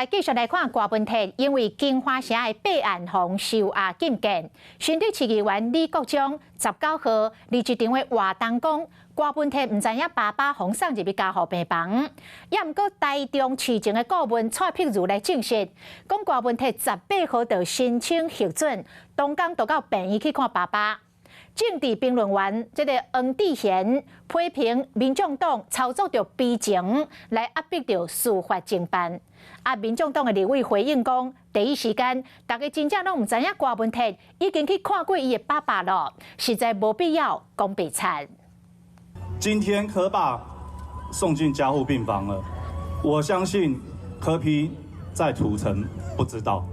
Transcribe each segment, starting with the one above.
来继续来看大问题，因为金华城的备案房受压禁建，新竹市议员李国章19号立一场的活动讲，大问题唔知影爸爸放送入去家护病房，也毋过台中市政的顾问蔡碧如来证实，讲大问题18号就申请核准，当天就到病院去看爸爸。政治评论员黄志贤批评民众党操作着逼情来压迫着司法侦办。民众党的立委回应讲，第一时间大家真正拢唔知影大问题已经去看过伊的爸爸了，实在无必要讲悲惨。今天柯爸送进加护病房了，我相信柯 P 在土城不知道。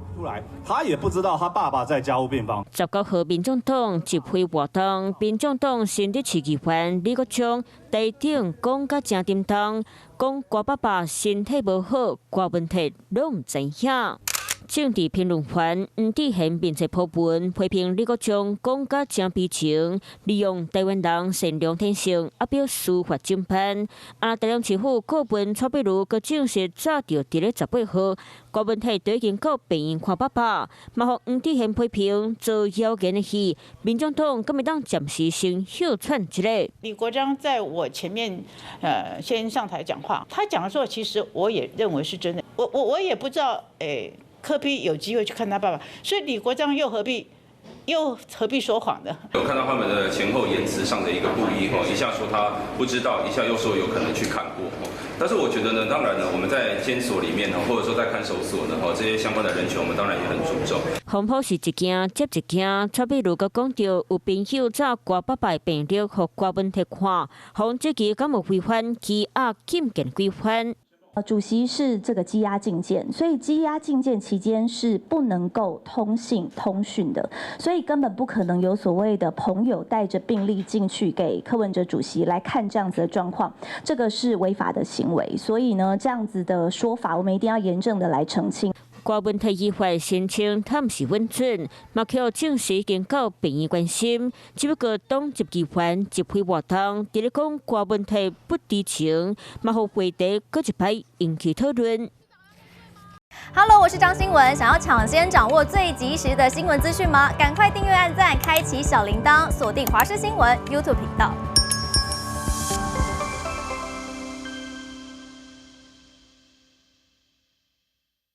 他也不知道他爸爸在加护病房。19号，民众党集会活动，民众党新竹市议员李国章台顶讲甲真沉重，讲大爸爸身体无好，大问题拢唔知影。政治评论员黄志贤并且普文批评李国章讲甲真悲情，利用台湾人善良天性压迫司法侦判。台中市府顾问蔡碧如佮证实，早就伫咧18号，大问题就已经到病院看爸爸。嘛，互黄志贤批评做谣言的戏，民众党敢会当暂时先休喘一下。李国章在我前面先上台讲话，他讲的时候，其实我也认为是真的。我也不知道柯 P 有机会去看他爸爸，所以李国章又何必说谎呢？有看到他们的前后言辞上的一个不一一下说他不知道，一下又说有可能去看过。但是我觉得呢，当然呢，我们在监所里面呢，或者说在看守所呢，这些相关的人权，我们当然也很注重。风波是一件接一件，蔡碧如佮讲到有朋友找大爸爸的病历和大问题看，防这期敢有违反羁押禁建规范？主席是这个羁押禁见，所以羁押禁见期间是不能够通信通讯的，所以根本不可能有所谓的朋友带着病历进去给柯文哲主席来看这样子的状况，这个是违法的行为。所以呢，这样子的说法，我们一定要严正的来澄清。大问题议会申请探视稳准，马克证实已经到病院关心，只不过党籍议员集会活动，伫咧讲大问题不知情，嘛互会题搁一摆引起讨论。Hello， 我是张新文，想要抢先掌握最及时的新闻资讯吗？赶快订阅、按赞、开启小铃铛，锁定华视新闻 YouTube 频道。